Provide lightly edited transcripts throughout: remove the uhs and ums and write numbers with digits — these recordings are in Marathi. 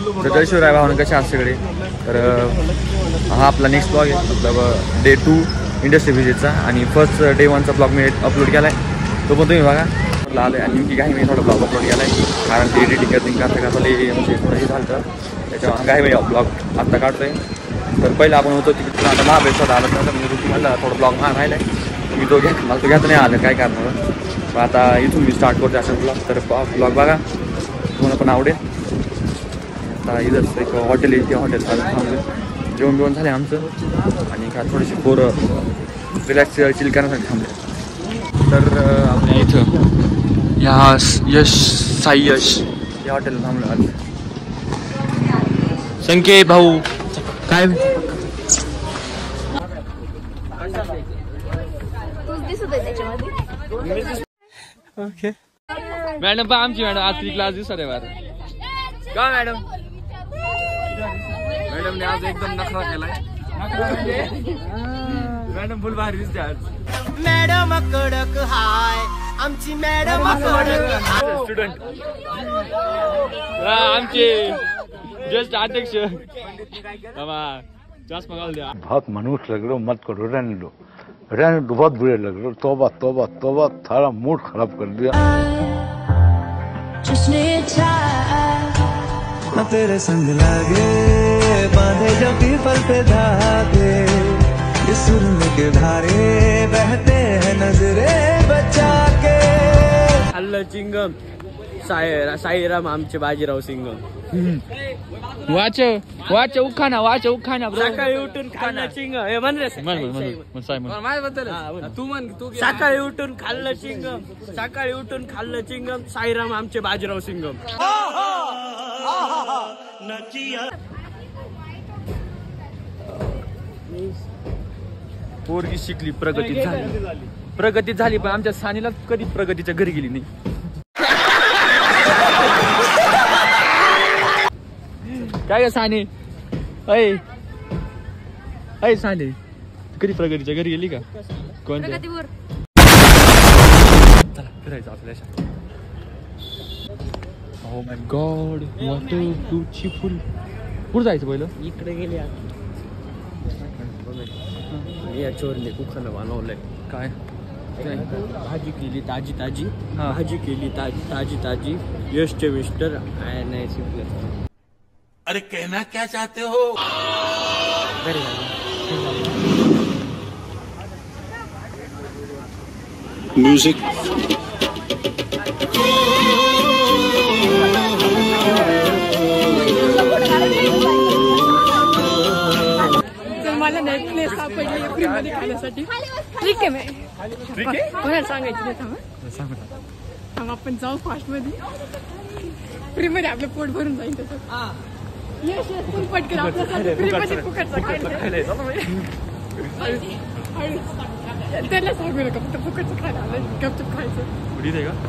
तर जय शिवराय भावना, कसे आहात सगळे? तर हा आपला नेक्स्ट ब्लॉग आहे, मतलब डे 2 इंडस्ट्री व्हिजिटचा. आणि फर्स्ट डे 1चा ब्लॉग मी अपलोड केला आहे, तो पण तुम्ही बघा. म्हटलं आलं आणि नेमकी काही मी थोडा ब्लॉग अपलोड केला आहे, कारण ते एडिटिंग करता म्हणजे थोडं हे झालं तर त्याच्यावर काही मी ब्लॉग आत्ता काढतो आहे. तर पहिलं आपण होतो तिकडे, आता महाबळेश्वर आलं तर मी रुटी म्हणलं थोडं ब्लॉग राहिला आहे, मी तो मला तो घ्यायचं नाही आलं काय करणार. आता इथून मी स्टार्ट करतो असं ब्लॉग. तर ब्लॉग बघा, तुम्हाला पण आवडेल. आता इथंच एक हॉटेल आहे, ते हॉटेल थांबलं, जेवण बिवण झाले आमचं आणि का थोडीशी पोरं रिलॅक्स चिल करण्यासाठी थांबले. तर आपल्या इथं या यश साई यश या हॉटेलला थांबलं आज. संके भाऊ काय ओके मॅडम पहा आमची मॅडम आज क्लास दिसत आहे बरं का मॅडम? मॅडमने आज एकदम नखरा केलाय. मॅडम फुल भारी दिसते आज. मॅडम कडक हाय आमची मॅडम कडक. स्टुडंट आमचे जस्ट अध्यक्ष बाबा जास्त मगाल द्या. बहुत मनुष्य लग रहे हो, मत करो, रहने दो बहुत बुरे लग रहे हो. तौबा तौबा तौबा, थारा मूड खराब कर दिया. तेरे संग लागे बांधे जो पीपल पे धागे, इस सुरमे के धारे बहते हैं नजरे बचा के. हल्ल चिंगम साईराम आमचे बाजीराव सिंगम. वाच वाच उखाना ब्रो. सकाळी उठून खाल्लं चिंगम हे म्हण रे. तू म्हण तू. सकाळी उठून खाल्लं चिंगम, सकाळी उठून खाल्लं चिंगम, साईराम आमचे बाजीराव सिंगम. पोरगी शिकली, प्रगती झाली पण आमच्या सानीला कधी प्रगतीच्या घरी गेली नाही. काय ग सानी? अय सानी कधी प्रगतीच्या घरी गेली का? कोणत्या? चला फिरायचं आपल्याला. Oh my God, what a beautiful. कुठं जायचं पहिलं? इकडे गेले या चोरले कुखानं बनवलंय. काय भाजी केली ताजी ताजी, भाजी केली ताजी ताजी. यशचे मिस्टर नाही सिंपल. अरे कहना क्या चाहते हो? म्यूजिक मला नेटफ्लिक्स सापडली फ्री मध्ये खाण्यासाठी. ठीक आहे मी कोणाला सांगायचं नाही. थांब आपण जाऊ फास्ट मध्ये. फ्री मध्ये आपलं पोट भरून जाईल त्याच्यात. यश तू पटकन आपल्यासाठी फ्री मध्ये फुकटचं खायला. त्याला सांगू नका फक्त फुकटचं खायला आलं. गपचूप खायचं.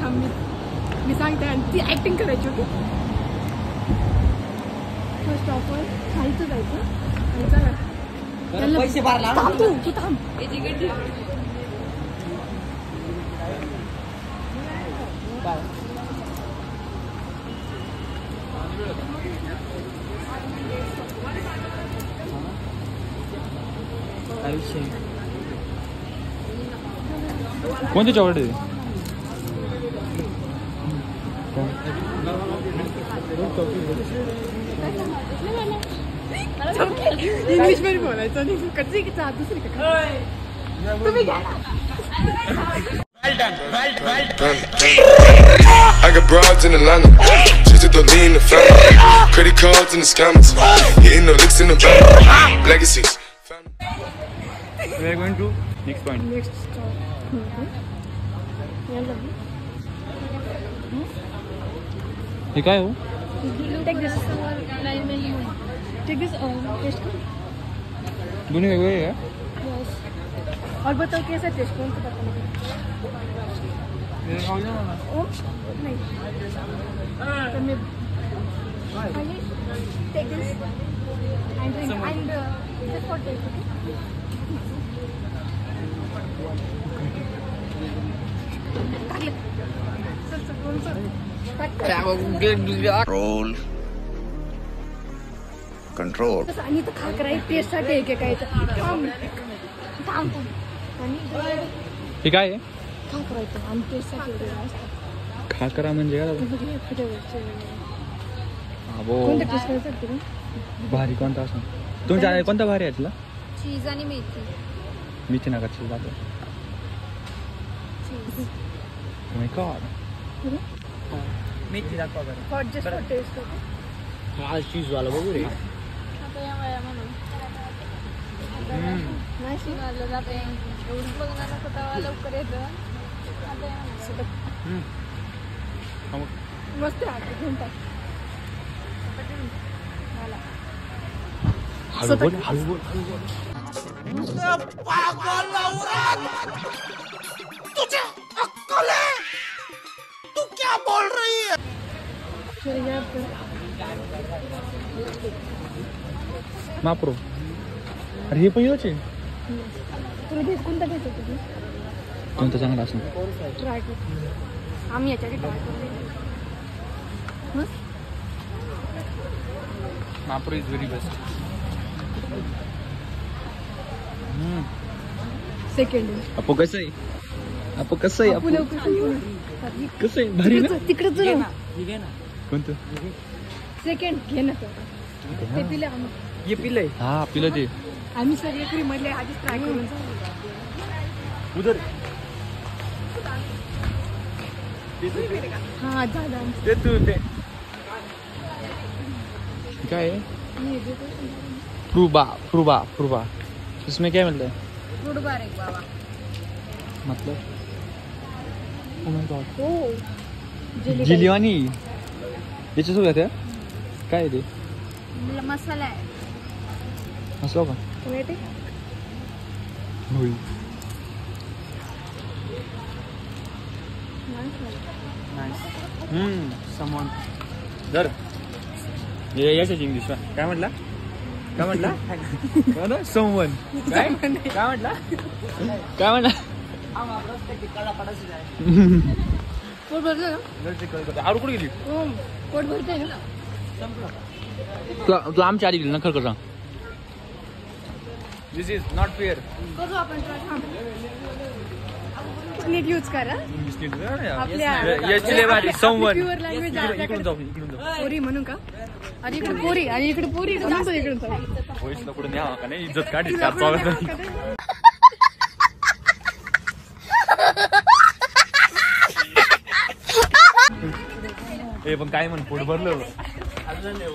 थांब मी सांगते. आणि ती ऍक्टिंग करायची होती. फर्स्ट ऑफ ऑल खायचं जायचं. पैसे भरला तू थांब. कोणती चॉकलेट आहे? इंग्लिश मध्ये बोलायचं आणि दुसरी तुम्ही घ्या. I got broads in Atlanta, just to lean in the family. Credit cards in the scammers, hitting the licks in the bank. Legacies. We are going to next point. Next stop. हे काय हो? Take this. Take this. Taste करो. दोनों वेगवेगळे आहे का? Yes. और बताओ कैसा टेस्ट कौन सा पता नहीं. नहीं. तो मैं take this and drink and just for taste. Roll. Control. आणि तर खाकरा एक टेस्टसाठी एक काय हे काय आहे? खाकरा येतो आणि टेस्टसाठी खाकरा म्हणजे काय? कोणत्या टेस्ट भारी कोणता असं तुमच्या कोणता भारी आहे तुला? चीज आणि मेथी. मेथी नका चीज दाखव. माय गॉड. मेथी दाखवा बरं. Hot just for taste. हा चीज वाला बघू रे. नाही शिवायला जाते एवढं बघणार स्वतः लवकर येतं. मस्त आहे घेऊन टाक. हळू बोल हळू बोल. माप्रो. अरे हे पण योच आहे. तुला तेच कोणता घ्यायचं तुम्ही कोणतं चांगलं असं ट्राय कर. आम्ही याच्याकडे ट्राय करू. Mapro is very best. Second अपो कसं आहे? अपो कसं आहे? अपो कसं आहे? भारी ना? तिकडे हे घे ना. कोणतं? सेकंड घे ना ते पिले आम्ही. हे पिलंय. हा पिलं ते आम्ही सगळे फ्री मधले आधीच ट्राय करून उधर हा झालं. ते तू ते काय है? प्रूबा इसमें क्या मिलता है? फ्रूट बार एक बाबा. मतलब oh my god. हो जिलियानी याच्यासोबत आहे काय आहे ते? मसाला आहे. असं का? माहिती होय. समोन जर याच्याची इंग्लिश काय म्हटला? काय म्हटला? समवन काय म्हटला? काय म्हटला? पोट भरतं ना? आरू कुठे गेली? पोट भरतंय ना? तुला आमच्या आधी गेली ना खरं सांग. दिस इज नॉट फेअर. करू आपण नीट यूज करा. समवन प्युअर लँग्वेज इकडून जाऊ इकडून जाऊ. पोरी म्हणून का? आणि इकडे पोरी आणि इकडे पोरी म्हणून इकडून जाऊ. वयसला पुढे न्यावा का नाही? इज्जत काढी चार चालत नाही. हे पण काय म्हण पोट भरलं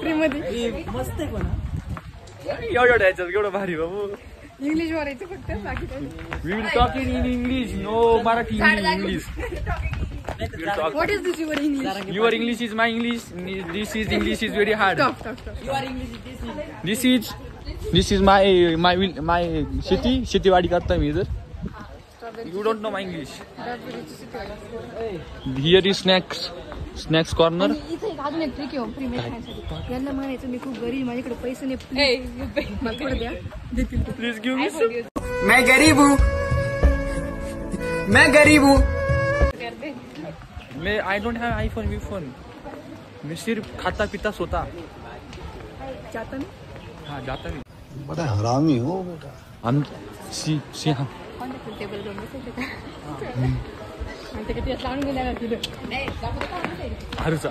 फ्री मध्ये मस्त आहे पण. एवढं द्यायचं एवढं भारी बाबू. इंग्लिश बोलायचं फक्त बाकी काही. We will talk in English. No Marathi English. What is this your English? Your English is my English. This is English is very hard. This is my शेतीवाडी करता मी इधर. You don't know my English. Here is snacks corner. इथे एक अजून एक ट्रिक आहे फ्री मध्ये खाण्यासाठी. यांना म्हणायचं मी खूप गरीब माझ्याकडे पैसे नाही प्लीज मला थोडं द्या देतील. Please give me. मैं गरीब हूँ. मैं आई डोंट हैव आईफोन वीफोन. मैं सिर्फ खाता पीता सोता. जाता ना हाँ जाता नहीं. बड़ा हरामी हो बेटा. हम सी हाँ टेबल दोन बसायचे का? आणि ते किती असं आणून गेल्या तिथं.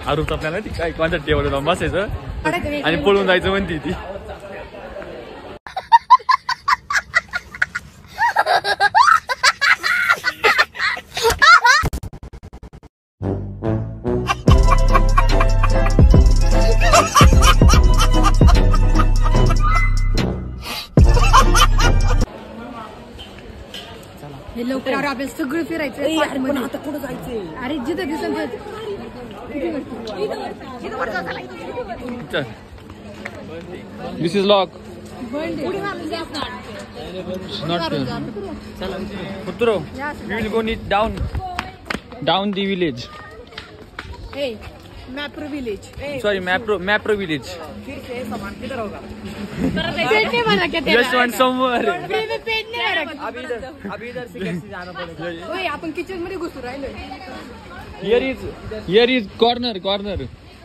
आरूच आपल्याला ती काय कोणत्या टेबल जाऊन बसायचं आणि पळून जायचं म्हणती ती. हे लवकर अरे आपल्याला सगळं फिरायचं. आता कुठं जायचंय? अरे जिथं दिसेल दिस इज लॉक. पुत्रो we will go neat down the village. Mapro village. Sorry Mapro village. Just one somewhere. अभी इधर से कैसे जाना पड़ेगा? आपण किचन मध्ये घुसू राहिलोय. Here is corner.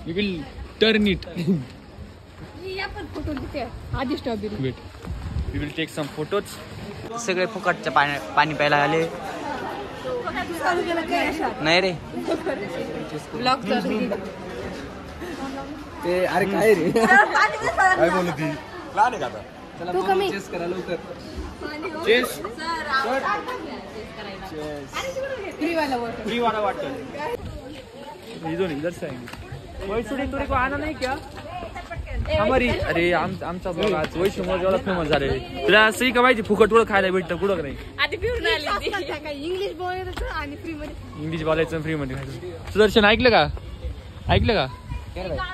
We will turn it. आपण फोटो तिथे आधी strawberry wait we will take some photos. सगळे फुकटचं पाणी प्यायला आले. नाही रे ब्लॉग ते अरे काय रे काय बोलत ती लहान आहे का आता? तू कमी करा लवकर. फ्री वाला वाटतं इधर से आएंगे. वैष्णवी तुरे को आना नाही क्या हमारी? अरे आमचा ब्लॉग आज वैष्णवी एवढा फेमस झाले. तुला सही का माहिती फुकट तुला खायला भेटतं कुठं नाही. आधी पिऊन आली इंग्लिश बोलायचं आणि फ्री मध्ये इंग्लिश बोलायचं फ्री मध्ये खायचं. सुदर्शन ऐकलं का?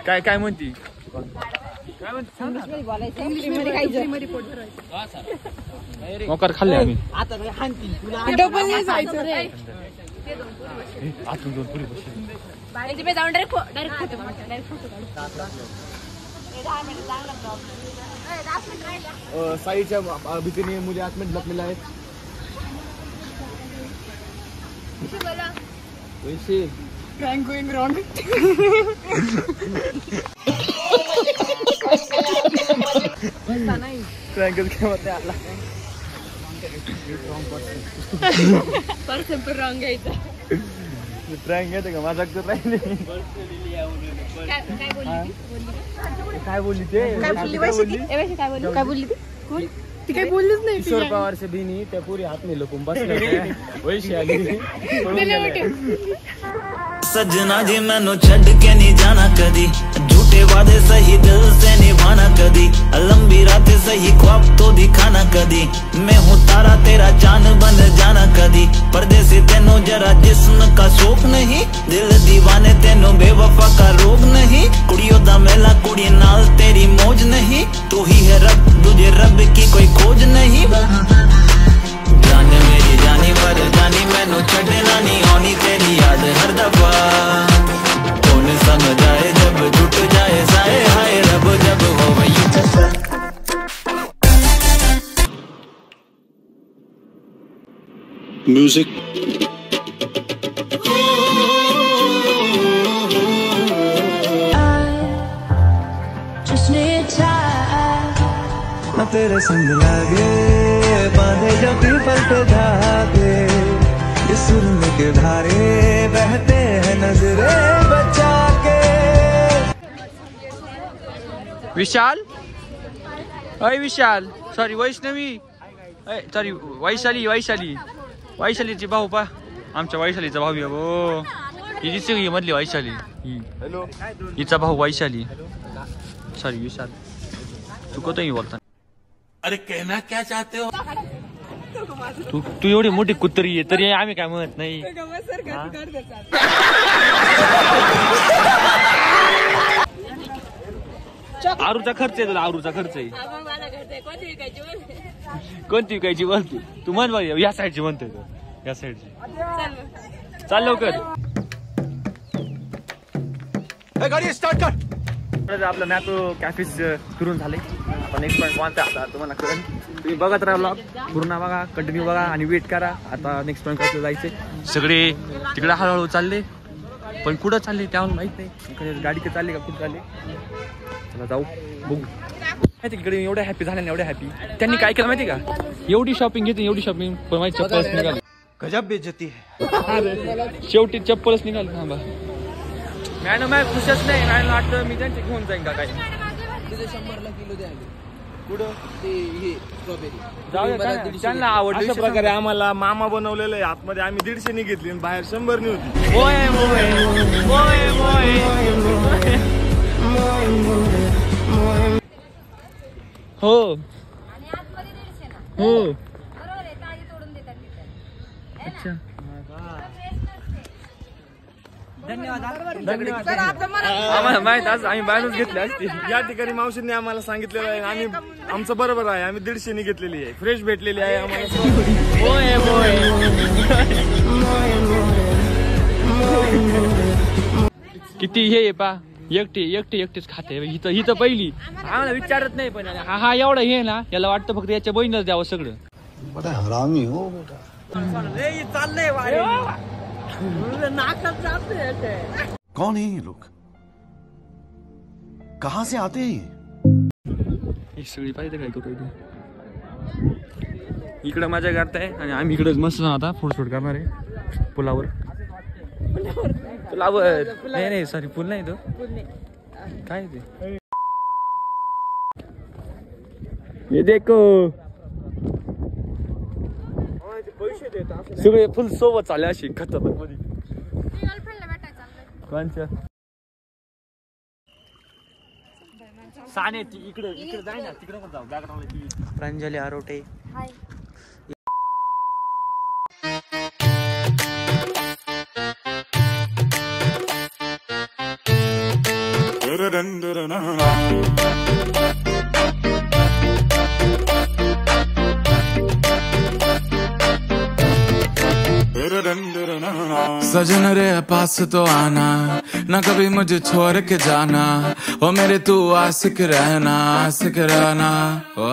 काय काय म्हणती? काय म्हणते? मोकार खाल्ले आम्ही. डबल नाही जायचं रे. आतून दोन पुरी बसले. जाऊन डायरेक्ट खातो साईच्या भीतीने मुझे आत्मेट लपलेला आहे. वैसे Prank going wrong. प्रँकच काय म्हणते आला. पर्सन पण रॉंग घ्यायचा. प्रँक घेते का माझा तर राहिले. काय बोलली ते? काय बोलली ती काही बोललीच नाही. किशोर पवार से भी नहीं त्या पुरी हाथ में लपून बसले वैसे आली. सजना जी मैनू छड़ के नहीं जाना कदी, झूठे वादे सही दिल से निभाना कदी, लंबी रातें सही ख्वाब तो दिखाना कदी, मैं हूँ तारा तेरा चांद बन जाना कदी, परदेसी तेनू जरा जिस्म का शौक नहीं, दिल दीवाने तेनू बेवफा का रोग नहीं, कुड़ियों दा मेला कुड़ी नाल तेरी मौज नहीं, तू ही है रब तुझे रब की कोई खोज नहीं, जान मेरी जानी पर जानी मैनू छड़ना नहीं आनी तेरी याद हर दफा, कौन समझ आए जब टूट जाए साए हाय रब जब हो वही. Music. मैं तेरे संग लागे बांधे जो पीपल पे धागे, ये सुरन के धारे बहते हैं नजरे बचा के. विशाल अय विशाल सॉरी वैष्णवी सॉरी वैशालीची भाऊ पा आमच्या वैशालीचा भाऊ आहे. हो ही सगळी मधली वैशाली हिचा भाऊ वैशाली. सॉरी विशाल चुकतो मी बोलता. अरे कहना क्या चाहते हो? तू एवढी मोठी कुत्री आहे तरी आम्ही काय म्हणत नाही. आरूचा खर्च आहे तुला आरूचा खर्च आहे. कोणती विकायची बोलते तू म्हण बघ या साईडची म्हणतोय तू या साईडची. चाल लवकर गाडी स्टार्ट कर. आपलं मॅप्रो कॅफेज फिरून झाले. आता नेक्स्ट पॉईंट कोणता आता तुम्हाला कळेल. तुम्ही बघत राहा ब्लॉग पूर्ण बघा कंटिन्यू बघा आणि वेट करा. आता नेक्स्ट पॉईंट कसं जायचे सगळे तिकडे हळूहळू चालले पण कुठं चालले त्यावर माहित नाही. गाडी ते चालली का कुठं चालली चला जाऊ बघू. माहिती इकडे एवढ्या हॅपी झाल्या ना एवढ्या हॅपी त्यांनी काय केलं माहिती का एवढी शॉपिंग घेतली एवढी शॉपिंग पण माझी चप्पलच निघाली. गजब बेइज्जती है. शेवटी चप्पलच निघाली. थांबा मॅडम मॅम खुशच नाही. मॅडम वाटतं मी त्यांचे घेऊन जाईन का काय. 100ला किलो द्या. कुठं ते हे स्ट्रॉबेरी जाऊ दे त्यांना आवडली. अशा प्रकारे आम्हाला मामा बनवलेलं आहे. आतमध्ये आम्ही 150 घेतली आणि बाहेर 100 होती. हो हो अच्छा आम्हाला माहित आज आम्ही बाहेरच घेतले असते. या ठिकाणी मावशींनी आम्हाला सांगितलेलं आहे आणि आमचं बरोबर आहे. आम्ही 150 घेतलेली आहे. फ्रेश भेटलेली आहे आम्हाला. किती हे पा एकटीच खाते ही तर पहिली आम्हाला विचारत नाही. पण हा एवढा हे ना याला वाटतं फक्त याच्या बहिणीच द्यावं सगळं. बड़ा हरामी हो बेटा. चाललंय कौन है ये लोग? कहाँ से आते हैं ये? ही सगळी पाहिजे काय तो इकडं मजा करताय आणि आम्ही इकडं मस्त आता फोटोशूट करणार आहे पुलावर. नाही नाही सॉरी पूल नाही तो काय ते हे देखो सगळे फुल सोबत चालले अशी खतरनाक मध्ये कोणच्या साने ती इकडे इकडे जाय ना तिकडे पण जाऊ बॅकग्राऊंडला. प्रांजली आरोटे सजन रे पास तो आना ना कभी मुझे छोड़ के जाना ओ मेरे तू आशिक रहना ओ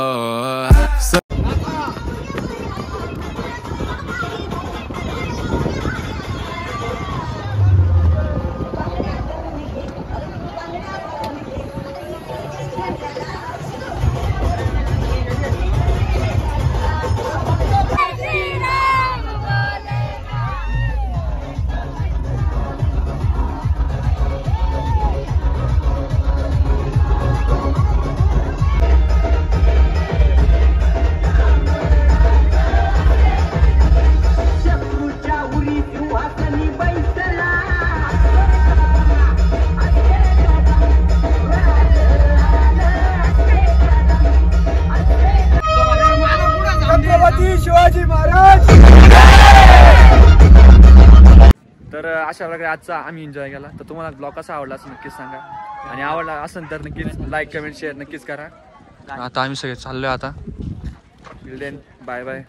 शिवाजी महाराज. तर अशा प्रकारे आजचा आम्ही एन्जॉय केला. तर तुम्हाला ब्लॉग कसा आवडला असं नक्कीच सांगा आणि आवडला असेल तर नक्कीच लाईक कमेंट शेअर नक्कीच करा. आता आम्ही सगळे चाललोय आता. Bye bye.